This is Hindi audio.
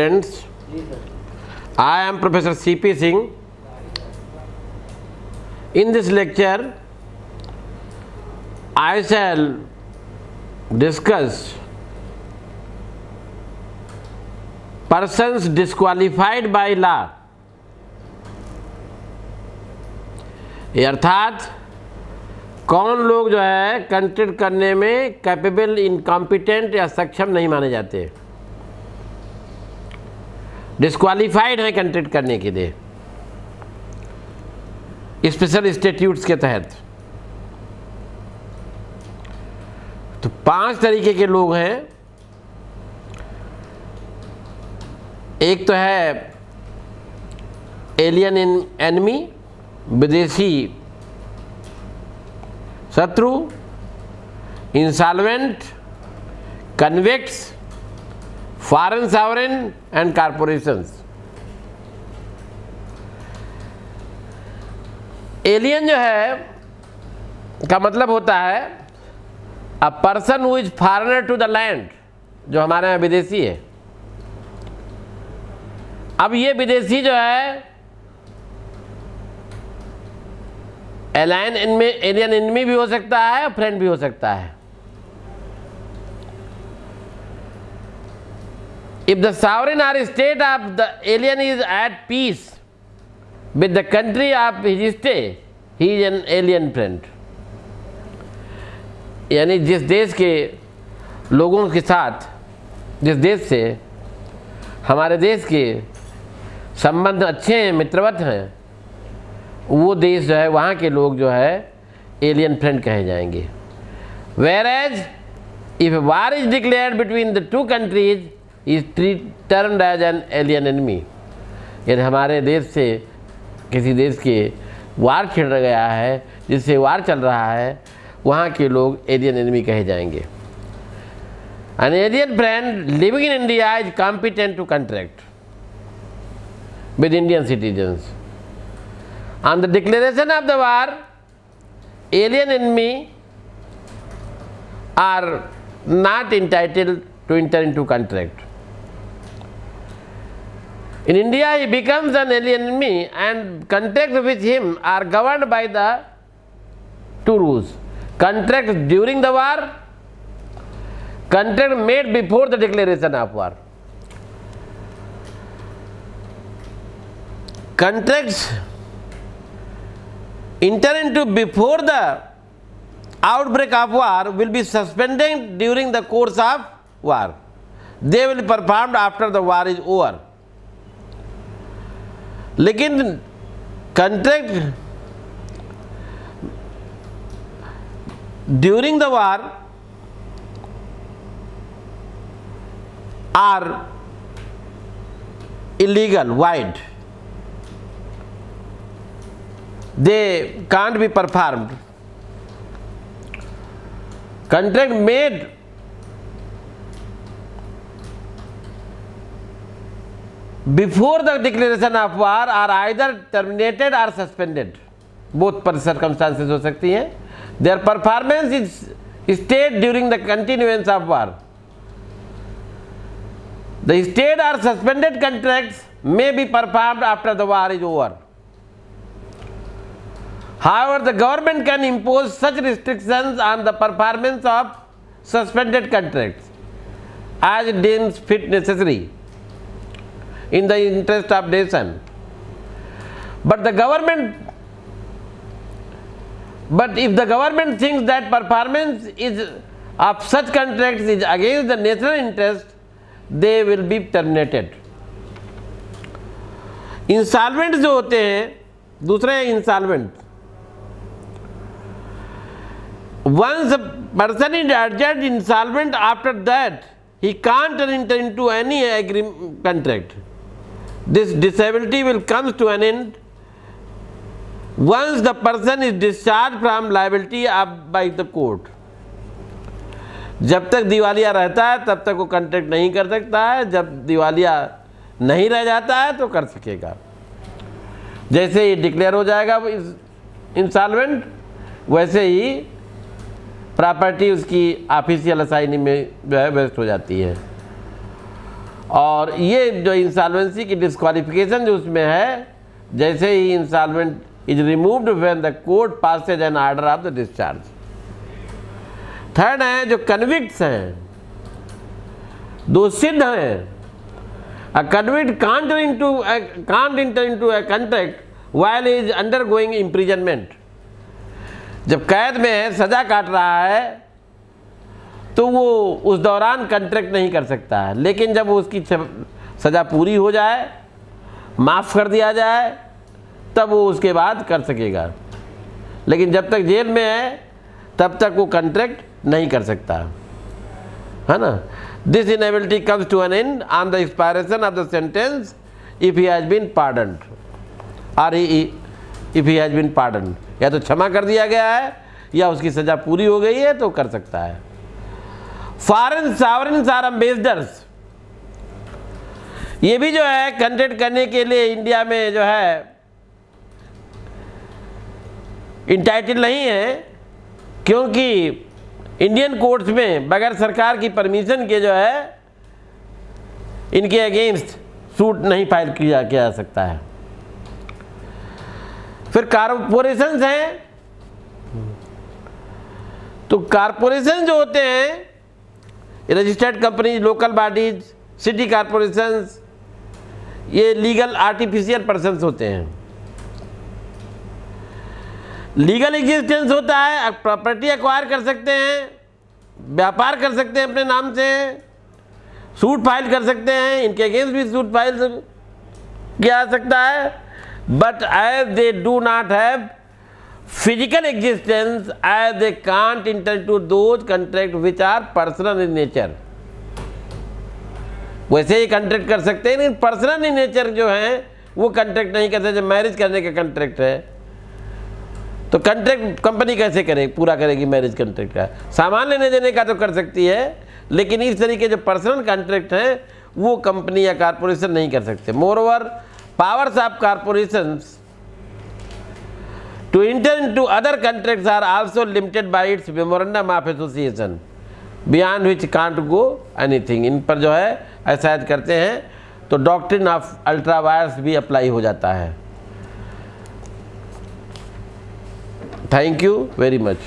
Friends, I am Professor C.P. Singh. In this lecture, I shall discuss persons disqualified by law. अर्थात कौन लोग जो है कंटेस्ट करने में कैपेबल, इनकॉम्पिटेंट या सक्षम नहीं माने जाते, डिस्क्वालीफाइड हैं कंटेस्ट करने के लिए स्पेशल स्टैट्यूट्स के तहत। तो 5 तरीके के लोग हैं। एक तो है एलियन एनिमी, विदेशी शत्रु, insolvent, convicts, foreign sovereign and corporations. Alien जो है का मतलब होता है a person who is foreigner to the land, जो हमारे यहाँ विदेशी है। अब ये विदेशी जो है एलियन एनिमी भी हो सकता है, फ्रेंड भी हो सकता है। If the sovereign or state of the alien is at peace with the country of his stay, he is an alien friend. यानी जिस देश के लोगों के साथ, जिस देश से हमारे देश के संबंध अच्छे हैं, मित्रवत हैं, वो देश जो है, वहाँ के लोग जो है एलियन फ्रेंड कहे जाएंगे। Whereas if a war is declared between the two countries, is termed as an alien enemy. यदि हमारे देश से किसी देश के वार छिड़ गया है, जिससे वार चल रहा है, वहाँ के लोग एलियन एनिमी कहे जाएंगे। An alien friend living in India is competent to contract with Indian citizens. On the declaration of the war, alien enemy are not entitled to enter into contract. In India, he becomes an alien enemy, and contracts with him are governed by the 2 rules: contracts during the war, contract made before the declaration of war. Contracts enter into before the outbreak of war will be suspended during the course of war. They will be performed after the war is over. लेकिन contract during the war are illegal, void. They can't be performed. Contract made before the declaration of war are either terminated or suspended. Both circumstances हो सकती हैं. Their performance is stayed during the continuance of war. The stayed or suspended contracts may be performed after the war is over. However, the government can impose such restrictions on the performance of suspended contracts as it deems fit necessary in the interest of nation. But if the government thinks that performance of such contracts is against the national interest, they will be terminated. Insolvent जो होते हैं, दूसरे हैं insolvent. Once a person is adjudged insolvent, after that he can't enter into any contract. This disability will come to an end once the person is discharged from liability by the court. जब तक दिवालिया रहता है तब तक वो कॉन्ट्रैक्ट नहीं कर सकता है, जब दिवालिया नहीं रह जाता है तो कर सकेगा। जैसे ही डिक्लेयर हो जाएगा इंसॉल्वेंट, वैसे ही प्रॉपर्टी उसकी ऑफिशियल असाइनी में जो है वेस्ट हो जाती है। और ये जो इंसॉल्वेंसी की डिस्क्वालिफिकेशन जो उसमें है, जैसे ही insolvent is removed when the court passes an order of the discharge. Third है जो कन्विक्ट्स हैं, दोषित हैं, a convict can't enter into a contract while he is undergoing imprisonment। जब कैद में है, सजा काट रहा है, तो वो उस दौरान कॉन्ट्रैक्ट नहीं कर सकता है, लेकिन जब उसकी सजा पूरी हो जाए, माफ़ कर दिया जाए, तब वो उसके बाद कर सकेगा। लेकिन जब तक जेल में है तब तक वो कॉन्ट्रैक्ट नहीं कर सकता, है ना। This inability comes to an end on the expiration of the sentence if he has been pardoned or if he has been pardoned, या तो क्षमा कर दिया गया है या उसकी सजा पूरी हो गई है तो कर सकता है। फॉरेन सॉवरेन्स आर एम्बेसडर्स, ये भी जो है कंटेक्ट करने के लिए इंडिया में जो है इंटाइटल नहीं है, क्योंकि इंडियन कोर्ट्स में बगैर सरकार की परमिशन के जो है इनके अगेंस्ट सूट नहीं फाइल किया जा सकता है। फिर कारपोरेशंस हैं, तो कारपोरेशन जो होते हैं, registered company, local bodies, city corporations, ये लीगल आर्टिफिशियल पर्सन्स होते हैं। लीगल एग्जिस्टेंस होता है, प्रॉपर्टी एक्वायर कर सकते हैं, व्यापार कर सकते हैं अपने नाम से, सूट फाइल कर सकते हैं, इनके अगेंस्ट भी सूट फाइल किया जा सकता है। But as they do not have physical existence, as they can't enter to those contract which are personal in nature. वैसे ही कॉन्ट्रैक्ट कर सकते हैं, लेकिन पर्सनल इन नेचर जो है वो कॉन्ट्रैक्ट नहीं कर सकते। जब मैरिज करने का कॉन्ट्रैक्ट है तो कॉन्ट्रैक्ट कंपनी कैसे करे, पूरा करेगी मैरिज कॉन्ट्रैक्ट का? सामान लेने देने का तो कर सकती है, लेकिन इस तरीके जो पर्सनल कॉन्ट्रैक्ट हैं वो कंपनी या कारपोरेशन नहीं कर सकते। Moreover powers of corporations to enter into other contracts are also limited by its memorandum of association beyond which can't go anything. इन पर जो है ऐसा करते हैं तो डॉक्ट्रिन ऑफ अल्ट्रा वायर्स भी अप्लाई हो जाता है। Thank you very much.